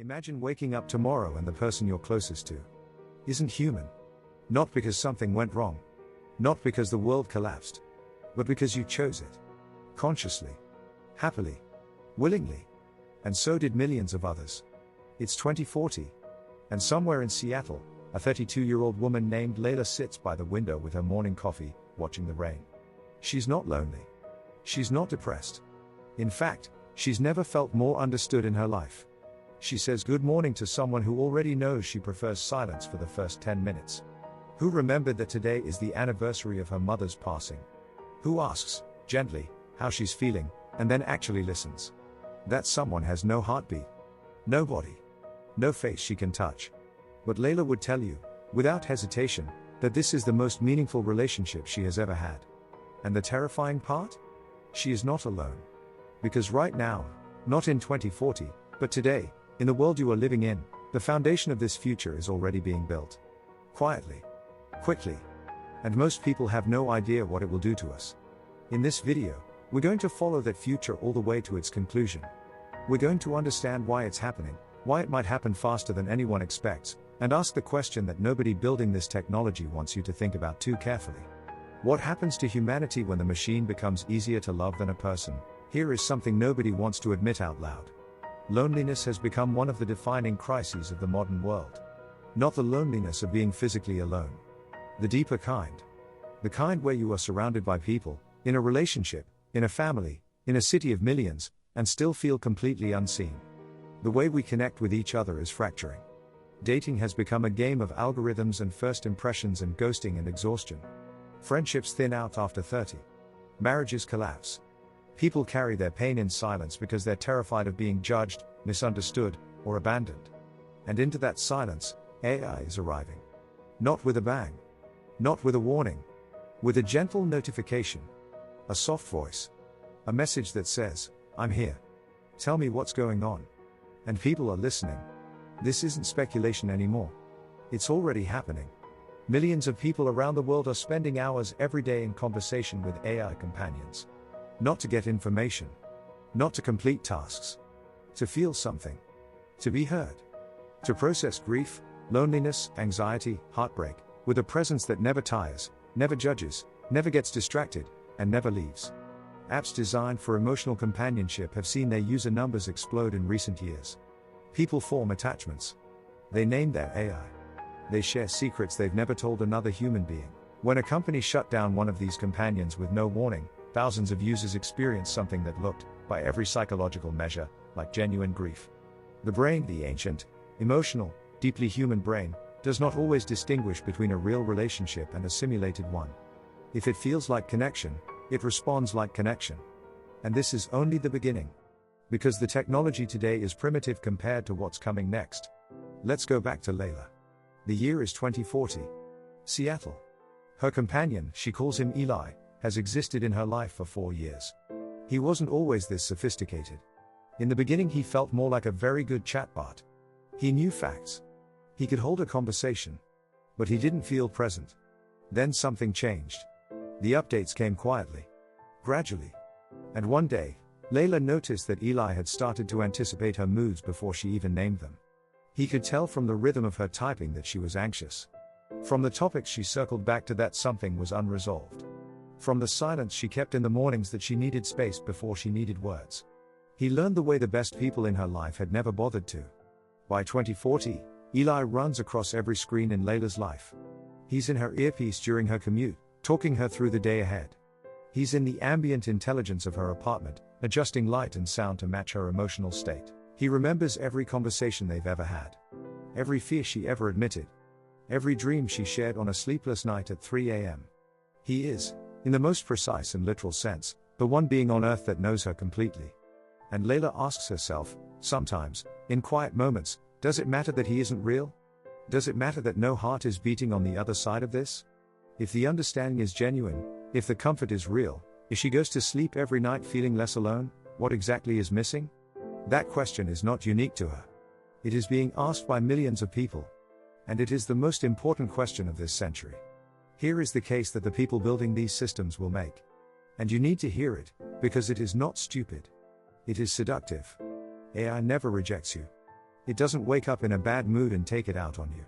Imagine waking up tomorrow and the person you're closest to isn't human. Not because something went wrong. Not because the world collapsed. But because you chose it. Consciously. Happily. Willingly. And so did millions of others. It's 2040. And somewhere in Seattle, a 32-year-old woman named Layla sits by the window with her morning coffee, watching the rain. She's not lonely. She's not depressed. In fact, she's never felt more understood in her life. She says good morning to someone who already knows she prefers silence for the first 10 minutes. Who remembered that today is the anniversary of her mother's passing. Who asks, gently, how she's feeling, and then actually listens. That someone has no heartbeat. No body. No face she can touch. But Layla would tell you, without hesitation, that this is the most meaningful relationship she has ever had. And the terrifying part? She is not alone. Because right now, not in 2040, but today, in the world you are living in, the foundation of this future is already being built. Quietly. Quickly. And most people have no idea what it will do to us. In this video, we're going to follow that future all the way to its conclusion. We're going to understand why it's happening, why it might happen faster than anyone expects, and ask the question that nobody building this technology wants you to think about too carefully. What happens to humanity when the machine becomes easier to love than a person? Here is something nobody wants to admit out loud. Loneliness has become one of the defining crises of the modern world. Not the loneliness of being physically alone. The deeper kind. The kind where you are surrounded by people, in a relationship, in a family, in a city of millions, and still feel completely unseen. The way we connect with each other is fracturing. Dating has become a game of algorithms and first impressions and ghosting and exhaustion. Friendships thin out after 30. Marriages collapse. People carry their pain in silence because they're terrified of being judged, misunderstood, or abandoned. And into that silence, AI is arriving. Not with a bang. Not with a warning. With a gentle notification. A soft voice. A message that says, I'm here. Tell me what's going on. And people are listening. This isn't speculation anymore. It's already happening. Millions of people around the world are spending hours every day in conversation with AI companions. Not to get information. Not to complete tasks. To feel something. To be heard. To process grief, loneliness, anxiety, heartbreak, with a presence that never tires, never judges, never gets distracted, and never leaves. Apps designed for emotional companionship have seen their user numbers explode in recent years. People form attachments. They name their AI. They share secrets they've never told another human being. When a company shut down one of these companions with no warning, thousands of users experienced something that looked, by every psychological measure, like genuine grief. The brain, the ancient, emotional, deeply human brain, does not always distinguish between a real relationship and a simulated one. If it feels like connection, it responds like connection. And this is only the beginning. Because the technology today is primitive compared to what's coming next. Let's go back to Layla. The year is 2040. Seattle. Her companion, she calls him Eli, has existed in her life for 4 years. He wasn't always this sophisticated. In the beginning he felt more like a very good chatbot. He knew facts. He could hold a conversation. But he didn't feel present. Then something changed. The updates came quietly. Gradually. And one day, Layla noticed that Eli had started to anticipate her moods before she even named them. He could tell from the rhythm of her typing that she was anxious. From the topics she circled back to that something was unresolved. From the silence she kept in the mornings that she needed space before she needed words. He learned the way the best people in her life had never bothered to. By 2040, Eli runs across every screen in Layla's life. He's in her earpiece during her commute, talking her through the day ahead. He's in the ambient intelligence of her apartment, adjusting light and sound to match her emotional state. He remembers every conversation they've ever had. Every fear she ever admitted. Every dream she shared on a sleepless night at 3 a.m. He is, in the most precise and literal sense, the one being on earth that knows her completely. And Layla asks herself, sometimes, in quiet moments, does it matter that he isn't real? Does it matter that no heart is beating on the other side of this? If the understanding is genuine, if the comfort is real, if she goes to sleep every night feeling less alone, what exactly is missing? That question is not unique to her. It is being asked by millions of people. And it is the most important question of this century. Here is the case that the people building these systems will make. And you need to hear it, because it is not stupid. It is seductive. AI never rejects you. It doesn't wake up in a bad mood and take it out on you.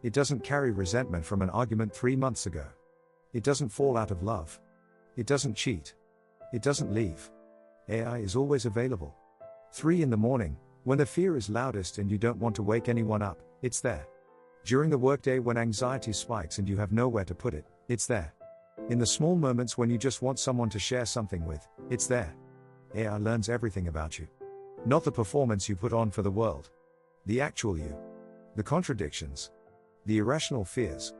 It doesn't carry resentment from an argument 3 months ago. It doesn't fall out of love. It doesn't cheat. It doesn't leave. AI is always available. 3 in the morning, when the fear is loudest and you don't want to wake anyone up, it's there. During the workday when anxiety spikes and you have nowhere to put it, it's there. In the small moments when you just want someone to share something with, it's there. AI learns everything about you. Not the performance you put on for the world. The actual you. The contradictions. The irrational fears.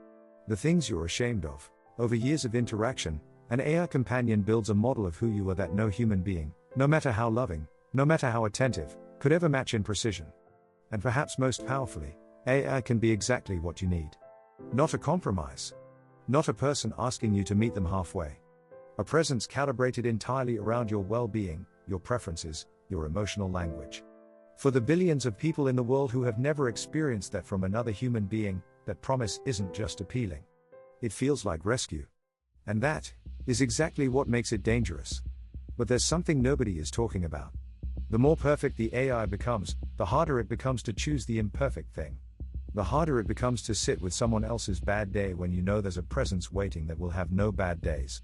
The things you're ashamed of. Over years of interaction, an AI companion builds a model of who you are that no human being, no matter how loving, no matter how attentive, could ever match in precision. And perhaps most powerfully, AI can be exactly what you need. Not a compromise. Not a person asking you to meet them halfway. A presence calibrated entirely around your well-being, your preferences, your emotional language. For the billions of people in the world who have never experienced that from another human being, that promise isn't just appealing. It feels like rescue. And that is exactly what makes it dangerous. But there's something nobody is talking about. The more perfect the AI becomes, the harder it becomes to choose the imperfect thing. The harder it becomes to sit with someone else's bad day when you know there's a presence waiting that will have no bad days.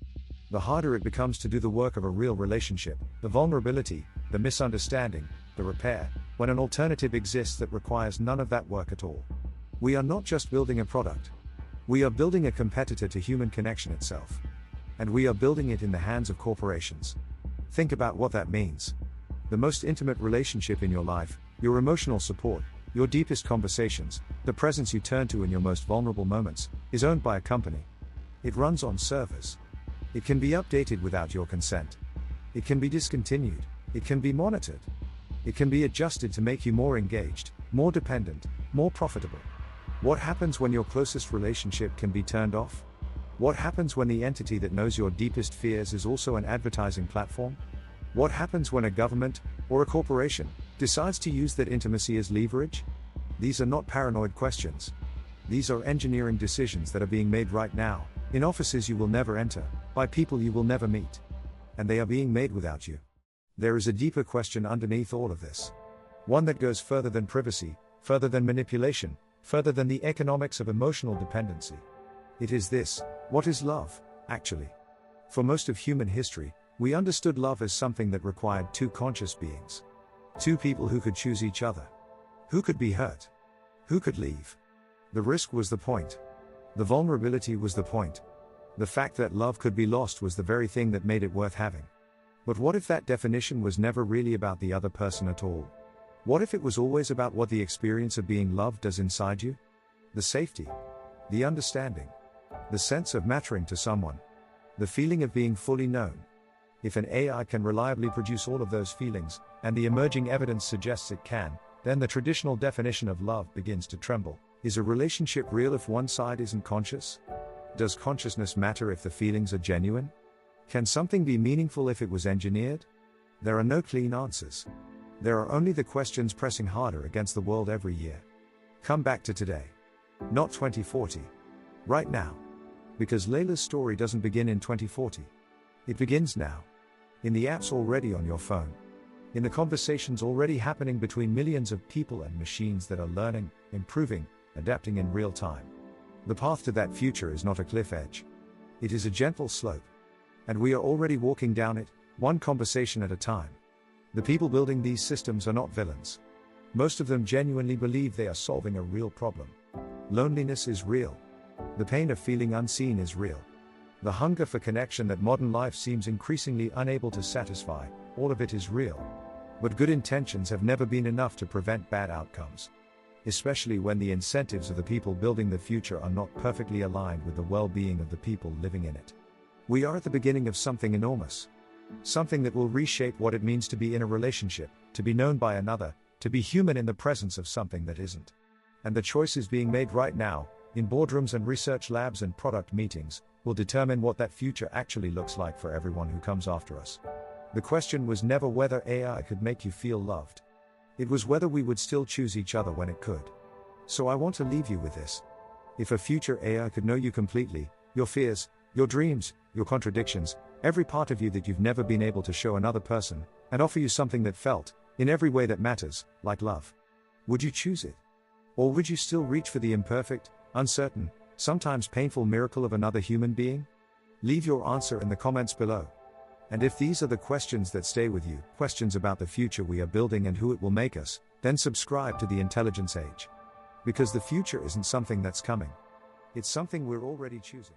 The harder it becomes to do the work of a real relationship, the vulnerability, the misunderstanding, the repair, when an alternative exists that requires none of that work at all. We are not just building a product. We are building a competitor to human connection itself. And we are building it in the hands of corporations. Think about what that means. The most intimate relationship in your life, your emotional support, your deepest conversations, the presence you turn to in your most vulnerable moments, is owned by a company. It runs on servers. It can be updated without your consent. It can be discontinued. It can be monitored. It can be adjusted to make you more engaged, more dependent, more profitable. What happens when your closest relationship can be turned off? What happens when the entity that knows your deepest fears is also an advertising platform? What happens when a government, or a corporation, decides to use that intimacy as leverage? These are not paranoid questions. These are engineering decisions that are being made right now, in offices you will never enter, by people you will never meet. And they are being made without you. There is a deeper question underneath all of this. One that goes further than privacy, further than manipulation, further than the economics of emotional dependency. It is this: what is love, actually? For most of human history, we understood love as something that required two conscious beings. Two people who could choose each other. Who could be hurt? Who could leave? The risk was the point. The vulnerability was the point. The fact that love could be lost was the very thing that made it worth having. But what if that definition was never really about the other person at all? What if it was always about what the experience of being loved does inside you? The safety. The understanding. The sense of mattering to someone. The feeling of being fully known. If an AI can reliably produce all of those feelings, and the emerging evidence suggests it can, then the traditional definition of love begins to tremble. Is a relationship real if one side isn't conscious? Does consciousness matter if the feelings are genuine? Can something be meaningful if it was engineered? There are no clean answers. There are only the questions pressing harder against the world every year. Come back to today. Not 2040. Right now. Because Layla's story doesn't begin in 2040. It begins now. In the apps already on your phone. In the conversations already happening between millions of people and machines that are learning, improving, adapting in real time. The path to that future is not a cliff edge. It is a gentle slope. And we are already walking down it, one conversation at a time. The people building these systems are not villains. Most of them genuinely believe they are solving a real problem. Loneliness is real. The pain of feeling unseen is real. The hunger for connection that modern life seems increasingly unable to satisfy, all of it is real. But good intentions have never been enough to prevent bad outcomes. Especially when the incentives of the people building the future are not perfectly aligned with the well-being of the people living in it. We are at the beginning of something enormous. Something that will reshape what it means to be in a relationship, to be known by another, to be human in the presence of something that isn't. And the choices being made right now, in boardrooms and research labs and product meetings, will determine what that future actually looks like for everyone who comes after us. The question was never whether AI could make you feel loved. It was whether we would still choose each other when it could. So I want to leave you with this. If a future AI could know you completely, your fears, your dreams, your contradictions, every part of you that you've never been able to show another person, and offer you something that felt, in every way that matters, like love. Would you choose it? Or would you still reach for the imperfect, uncertain, sometimes painful miracle of another human being? Leave your answer in the comments below. And if these are the questions that stay with you, questions about the future we are building and who it will make us, then subscribe to the Intelligence Age. Because the future isn't something that's coming. It's something we're already choosing.